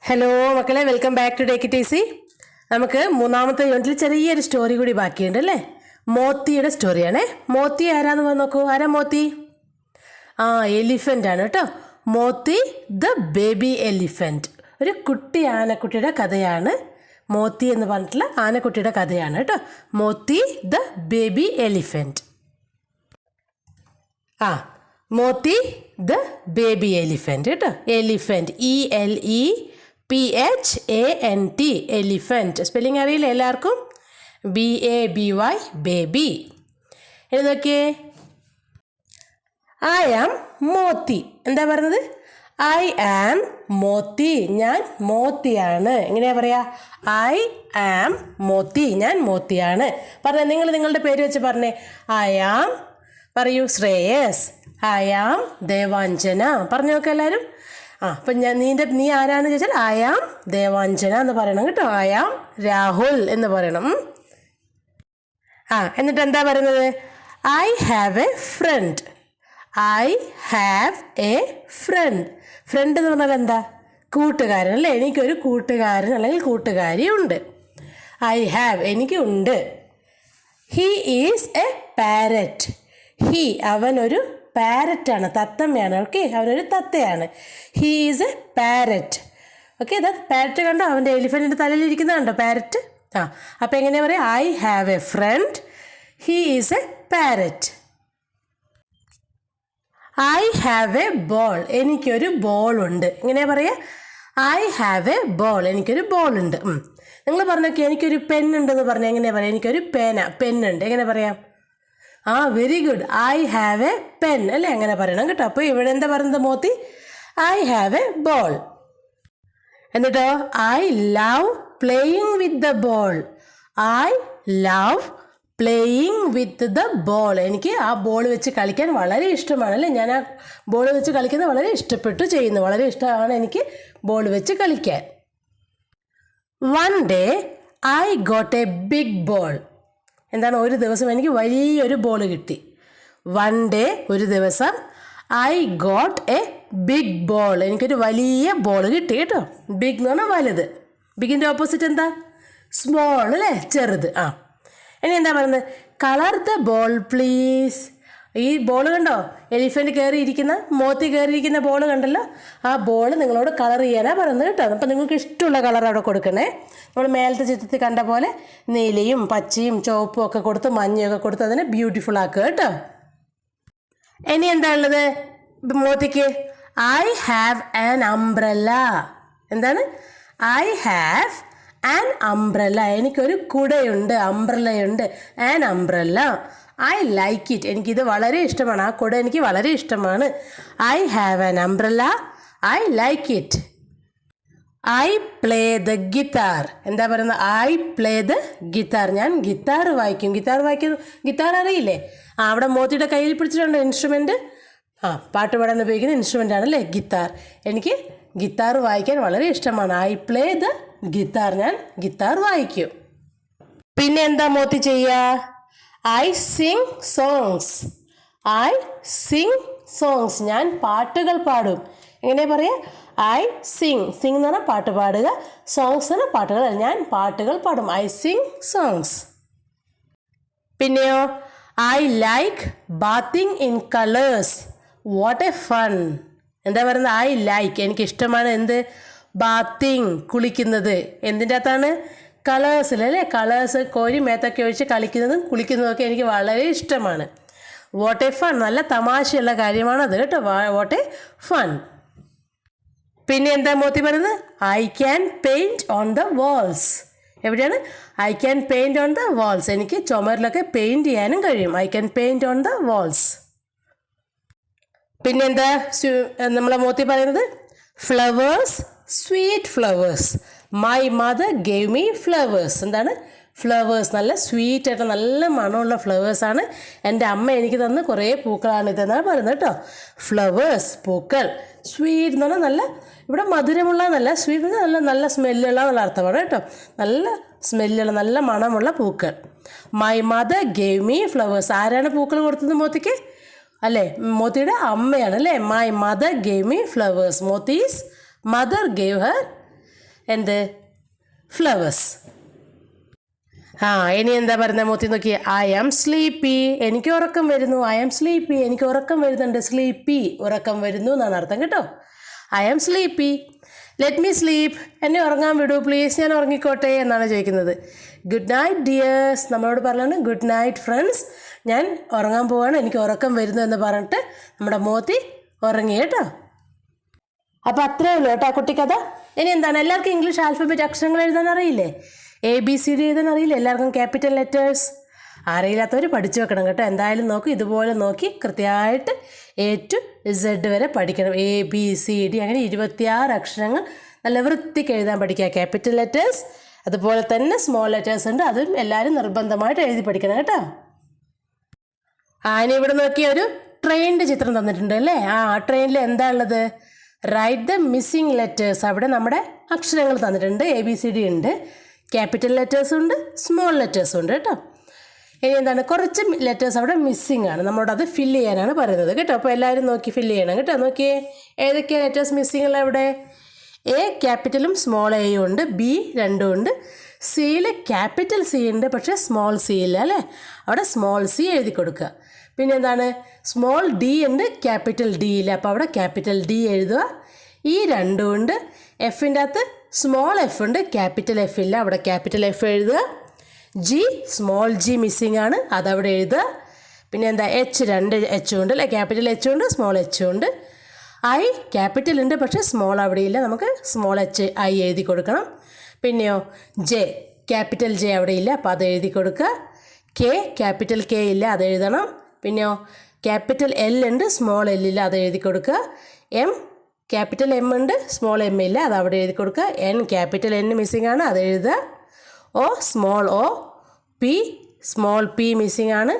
Hello മക്കളെ, welcome back to take it easy. നമുക്ക് മൂന്നാമത്തെ യൂണിറ്റിൽ ചെറിയൊരു സ്റ്റോറി കൂടി ബാക്കിയുണ്ട് അല്ലേ. മോത്തിയുടെ സ്റ്റോറിയാണേ. മോത്തി ആരാന്ന് പറഞ്ഞ് നോക്കൂ. ആരാ മോത്തി? എലിഫൻ്റ് ആണ് കേട്ടോ. Moti the baby elephant. ഒരു കുട്ടി ആനക്കുട്ടിയുടെ കഥയാണ്. മോത്തി എന്ന് പറഞ്ഞിട്ടുള്ള ആനക്കുട്ടിയുടെ കഥയാണ് കേട്ടോ. Moti the baby elephant. Moti the baby elephant കേട്ടോ. Elephant, ELEPHANT, elephant. സ്പെല്ലിംഗ് അറിയില്ല എല്ലാവർക്കും? BABY, baby. എഴുതൊക്കെ. I am Moti. എന്താ പറയുന്നത്? I am Moti. ഞാൻ മോത്തിയാണ്. എങ്ങനെയാ പറയാ? I am Moti. ഞാൻ മോത്തിയാണ്. പറഞ്ഞേ, നിങ്ങൾ നിങ്ങളുടെ പേര് വെച്ച് പറഞ്ഞേ. ഐ ആം, പറയൂ, ശ്രേയസ്. I am Devanjana. പറഞ്ഞു നോക്കാം എല്ലാവരും. അപ്പം നീ ആരാന്ന് ചോദിച്ചാൽ ഐ ആം ദേവാഞ്ജന എന്ന് പറയണം കേട്ടോ. ഐ ആം രാഹുൽ എന്ന് പറയണം. എന്നിട്ട് എന്താ പറയുന്നത്? I have a friend. I have a friend. Friend എന്ന് പറഞ്ഞാൽ എന്താ? കൂട്ടുകാരൻ അല്ലേ. എനിക്കൊരു കൂട്ടുകാരൻ അല്ലെങ്കിൽ കൂട്ടുകാരി ഉണ്ട്. ഐ ഹാവ്, എനിക്കുണ്ട്. He is a parrot. He, അവനൊരു പാരറ്റാണ്, തത്തമ്മയാണ്. ഓക്കെ, അവനൊരു തത്തയാണ്. He is a parrot. Okay, ഇതാ പാരറ്റ് കണ്ടോ? അവൻ്റെ എലിഫൻറ്റിൻ്റെ തലയിലിരിക്കുന്നത് കണ്ടോ പാരറ്റ്? അപ്പം എങ്ങനെയാ പറയുക? I have a friend. He is a parrot. I have a ball. എനിക്കൊരു ബോളുണ്ട്. എങ്ങനെയാ പറയുക? I have a ball. എനിക്കൊരു ബോളുണ്ട്. നിങ്ങൾ പറഞ്ഞോക്കെ. എനിക്കൊരു പെന്നുണ്ടെന്ന് പറഞ്ഞാൽ എങ്ങനെയാ പറയുക? എനിക്കൊരു പെന്നുണ്ട്. എങ്ങനെ പറയാം? Very good. I have a pen അല്ലേ, അങ്ങനെ പറയണം കേട്ടോ. അപ്പോൾ ഇവിടെ എന്താ പറയുന്നത് Moti? I have a ball. എന്നിട്ടോ I love playing with the ball. I love playing with the ball. എനിക്ക് ആ ബോൾ വെച്ച് കളിക്കാൻ വളരെ ഇഷ്ടമാണ് അല്ലേ. ഞാൻ ആ ബോൾ വെച്ച് കളിക്കുന്നത് വളരെ ഇഷ്ടപ്പെട്ടു ചെയ്യുന്നു. വളരെ ഇഷ്ടമാണ് എനിക്ക് ബോൾ വെച്ച് കളിക്കാൻ. One day I got a big ball. എന്താണ്? ഒരു ദിവസം എനിക്ക് വലിയൊരു ബോൾ കിട്ടി. വൺ ഡേ, ഒരു ദിവസം, I got a big ball. എനിക്കൊരു വലിയ ബോൾ കിട്ടി കേട്ടോ. ബിഗ് എന്ന് പറഞ്ഞാൽ വലുത്. ബിഗിൻ്റെ ഓപ്പോസിറ്റ് എന്താ? സ്മോൾ അല്ലേ, ചെറുത്. ഇനി എന്താ പറയുന്നത്? Colour the ball please. ഈ ബോൾ കണ്ടോ? എലിഫൻറ്റ് കയറിയിരിക്കുന്ന, മോത്തി കയറിയിരിക്കുന്ന ബോൾ കണ്ടല്ലോ. ആ ബോൾ നിങ്ങളോട് കളർ ചെയ്യാനാണ് പറയുന്നത് കേട്ടോ. അപ്പം നിങ്ങൾക്ക് ഇഷ്ടമുള്ള കളർ അവിടെ കൊടുക്കണേ. നമ്മൾ മേലത്തെ ചിത്രത്തിൽ കണ്ട പോലെ നീലയും പച്ചയും ചുവപ്പും ഒക്കെ കൊടുത്ത് മഞ്ഞയൊക്കെ കൊടുത്ത് അതിനെ ബ്യൂട്ടിഫുൾ ആക്കുക കേട്ടോ. ഇനി എന്താ ഉള്ളത് മോത്തിക്ക്? I have an umbrella. എന്താണ്? I have an umbrella. എനിക്കൊരു കുടയുണ്ട്, അംബ്രല്ലയുണ്ട്. An umbrella. I like it. എനിക്കിത് വളരെ ഇഷ്ടമാണ്. ആ കുട എനിക്ക് വളരെ ഇഷ്ടമാണ്. I have an umbrella. I like it. I play the guitar. എന്താ പറയുന്നത്? I play the guitar. ഞാൻ ഗിത്താർ വായിക്കും. ഗിത്താർ അറിയില്ലേ? അവിടെ മോത്തിയുടെ കയ്യിൽ പിടിച്ചിട്ടുണ്ട് ഇൻസ്ട്രുമെൻറ്റ്. പാട്ട് പാടാൻ ഉപയോഗിക്കുന്ന ഇൻസ്ട്രുമെൻ്റ് ആണല്ലേ ഗിത്താർ. എനിക്ക് ഗിത്താർ വായിക്കാൻ വളരെ ഇഷ്ടമാണ്. I play the guitar. ഞാൻ ഗിത്താർ വായിക്കും. പിന്നെ എന്താ മോത്തി ചെയ്യുക? I sing songs. I sing songs. ഞാൻ പാട്ടുകൾ പാടും. എങ്ങനെയാ പറയുക? ഐ സിങ് എന്ന് പറഞ്ഞാൽ പാട്ട് പാടുക. സോങ്സ് എന്ന് പറഞ്ഞാൽ പാട്ടുകൾ. ഞാൻ പാട്ടുകൾ പാടും. I sing songs. പിന്നെയോ I like bathing in colours. What a fun. എന്താ പറയുന്നത്? ഐ ലൈക്ക്, എനിക്കിഷ്ടമാണ്. എന്ത്? ബാത്തിങ്, കുളിക്കുന്നത്. എന്തിൻ്റെ അകത്താണ്? കളേഴ്സിലല്ലേ. കളേഴ്സ് കോരി മേത്തൊക്കെ ഒഴിച്ച് കളിക്കുന്നതും കുളിക്കുന്നതൊക്കെ എനിക്ക് വളരെ ഇഷ്ടമാണ്. What a fun. നല്ല തമാശയുള്ള കാര്യമാണ് അത് കേട്ടോ. What a fun. പിന്നെ എന്താ മോത്തി പറയുന്നത്? I can paint on the walls. എവിടെയാണ്? I can paint on the walls. എനിക്ക് ചുമരിലൊക്കെ പെയിൻറ്റ് ചെയ്യാനും കഴിയും. I can paint on the walls. പിന്നെന്താ നമ്മളെ മോത്തി പറയുന്നത്? Flowers, sweet flowers. My mother gave me flowers. എന്താണ്? ഫ്ലവേഴ്സ്. നല്ല സ്വീറ്റ് ആയിട്ട് നല്ല മണമുള്ള ഫ്ലവേഴ്സാണ് എൻ്റെ അമ്മ എനിക്ക് തന്ന കുറേ പൂക്കളാണ് ഇതെന്നാണ് പറയുന്നത് കേട്ടോ. ഫ്ലവേഴ്സ്, പൂക്കൾ. സ്വീറ്റ് എന്ന് പറഞ്ഞാൽ നല്ല, ഇവിടെ മധുരമുള്ള, നല്ല സ്വീറ്റ് നല്ല നല്ല സ്മെല്ലുള്ള എന്നുള്ള അർത്ഥമാണ് കേട്ടോ. നല്ല സ്മെല്ലുള്ള നല്ല മണമുള്ള പൂക്കൾ. My mother gave me flowers. ആരാണ് പൂക്കൾ കൊടുത്തത് മോത്തിക്ക്? അല്ലേ, മോത്തിയുടെ അമ്മയാണ് അല്ലേ. My mother gave me flowers. Moti's mother gave her എന്ത്? ഫ്ലവേഴ്സ്. ഇനി എന്താ പറയുന്നത് മൂത്തി നോക്കി. ഐ ആം സ്ലീപ്പി, എനിക്ക് ഉറക്കം വരുന്നു. ഐ ആം സ്ലീപ്പി, എനിക്ക് ഉറക്കം വരുന്നുണ്ട്. സ്ലീപ്പി, ഉറക്കം വരുന്നു എന്നാണ് അർത്ഥം കേട്ടോ. I am sleepy. Let me sleep, എന്നെ ഉറങ്ങാൻ വിടൂ പ്ലീസ്, ഞാൻ ഉറങ്ങിക്കോട്ടെ എന്നാണ് ചോദിക്കുന്നത്. ഗുഡ് നൈറ്റ് ഡിയേഴ്സ്, നമ്മളോട് പറഞ്ഞാണ് ഗുഡ് നൈറ്റ് ഫ്രണ്ട്സ്, ഞാൻ ഉറങ്ങാൻ പോവാണ്, എനിക്ക് ഉറക്കം വരുന്നു എന്ന് പറഞ്ഞിട്ട് നമ്മുടെ മോത്തി ഉറങ്ങി കേട്ടോ. അപ്പോൾ അത്രേ ഉള്ളൂ കേട്ടോ കുട്ടിക്കഥ. ഇനി എന്താണ്, എല്ലാവർക്കും ഇംഗ്ലീഷ് ആൽഫബറ്റ് അക്ഷരങ്ങൾ എഴുതാൻ അറിയില്ലേ? ABCD എഴുതാൻ അറിയില്ലേ എല്ലാവർക്കും? ക്യാപിറ്റൽ ലെറ്റേഴ്സ് അറിയില്ലാത്തവർ പഠിച്ചു വെക്കണം കേട്ടോ. എന്തായാലും നോക്കി, ഇതുപോലെ നോക്കി കൃത്യമായിട്ട് A to Z വരെ പഠിക്കണം. ABCD അങ്ങനെ 26 അക്ഷരങ്ങൾ നല്ല വൃത്തിക്ക് എഴുതാൻ പഠിക്കുക. ക്യാപിറ്റൽ ലെറ്റേഴ്സ് അതുപോലെ തന്നെ സ്മോൾ ലെറ്റേഴ്സ് ഉണ്ട്, അതും എല്ലാവരും നിർബന്ധമായിട്ട് എഴുതി പഠിക്കണം കേട്ടോ. ഇനി ഇവിടെ നോക്കിയ ഒരു ട്രെയിനിൻ്റെ ചിത്രം തന്നിട്ടുണ്ട് അല്ലേ? ട്രെയിനിൽ എന്താ ഉള്ളത്? Write the missing letters. അവിടെ നമ്മുടെ അക്ഷരങ്ങൾ തന്നിട്ടുണ്ട്. ABCD ഉണ്ട്, ക്യാപിറ്റൽ ലെറ്റേഴ്സും ഉണ്ട്, സ്മോൾ ലെറ്റേഴ്സും ഉണ്ട് കേട്ടോ. ഇനി എന്താണ്, കുറച്ച് ലെറ്റേഴ്സ് അവിടെ മിസ്സിങ് ആണ്, നമ്മളോട് അത് ഫില്ല് ചെയ്യാനാണ് പറയുന്നത് കേട്ടോ. അപ്പോൾ എല്ലാവരും നോക്കി ഫില്ല് ചെയ്യണം കേട്ടോ. നോക്കിയേ ഏതൊക്കെയാണ് ലെറ്റേഴ്സ് മിസ്സിങ് ഉള്ള അവിടെ? A ക്യാപിറ്റലും സ്മോൾ എയും ഉണ്ട്, B രണ്ടും ഉണ്ട്, സിയിൽ ക്യാപിറ്റൽ C ഉണ്ട് പക്ഷേ സ്മോൾ C ഇല്ല അല്ലേ? അവിടെ സ്മോൾ C എഴുതി കൊടുക്കുക. പിന്നെ എന്താണ്, സ്മോൾ D ഉണ്ട്, ക്യാപിറ്റൽ D ഇല്ല, അപ്പോൾ അവിടെ ക്യാപിറ്റൽ D എഴുതുക. ഈ രണ്ടും ഉണ്ട്. എഫിൻ്റെ അകത്ത് സ്മോൾ F ഉണ്ട്, ക്യാപിറ്റൽ F ഇല്ല, അവിടെ ക്യാപിറ്റൽ F എഴുതുക. G സ്മോൾ G മിസ്സിങ് ആണ്, അതവിടെ എഴുതുക. പിന്നെ എന്താ, രണ്ട് H ഉണ്ട് അല്ലേ? ക്യാപിറ്റൽ H ഉണ്ട്, സ്മോൾ H ഉണ്ട്. I ക്യാപിറ്റൽ ഉണ്ട് പക്ഷേ സ്മോൾ അവിടെ ഇല്ല, നമുക്ക് സ്മോൾ I എഴുതി കൊടുക്കണം. പിന്നെയോ J ക്യാപിറ്റൽ J അവിടെ ഇല്ല, അപ്പോൾ അത് എഴുതി കൊടുക്കുക. K ക്യാപിറ്റൽ K ഇല്ല, അത് എഴുതണം. പിന്നെയോ ക്യാപിറ്റൽ L ഉണ്ട്, സ്മോൾ L ഇല്ല, അത് എഴുതി കൊടുക്കുക. M ക്യാപിറ്റൽ M ഉണ്ട്, സ്മോൾ M ഇല്ല, അത് അവിടെ എഴുതി കൊടുക്കുക. N ക്യാപിറ്റൽ N മിസ്സിങ് ആണ്, അത് എഴുതുക. O small O, P small P missing ആണ്,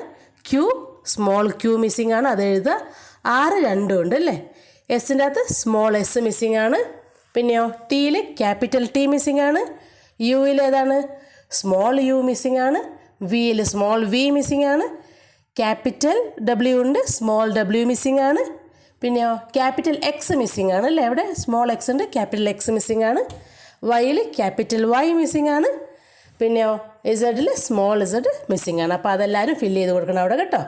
Q സ്മോൾ Q മിസ്സിങ് ആണ്, അത് എഴുതുക. R രണ്ടും ഉണ്ട് അല്ലേ? എസിൻ്റെ അകത്ത് സ്മോൾ S മിസ്സിങ് ആണ്. പിന്നെയോ ടിയിൽ ക്യാപിറ്റൽ T മിസ്സിങ് ആണ്. യുയിൽ ഏതാണ്, സ്മോൾ U മിസ്സിങ് ആണ്. വിയിൽ സ്മോൾ V മിസ്സിങ് ആണ്. ക്യാപിറ്റൽ W ഉണ്ട്, സ്മോൾ W മിസ്സിങ് ആണ്. പിന്നെയോ ക്യാപിറ്റൽ X മിസ്സിങ് ആണ് അല്ലേ? അവിടെ സ്മോൾ X ഉണ്ട്, ക്യാപിറ്റൽ X മിസ്സിങ് ആണ്. വൈയിൽ ക്യാപിറ്റൽ Y മിസ്സിങ് ആണ്. പിന്നെയോ ഇസഡിൽ സ്മോൾ Z മിസ്സിങ് ആണ്. അപ്പോൾ അതെല്ലാവരും ഫില്ല് ചെയ്ത് കൊടുക്കണം അവിടെ കേട്ടോ.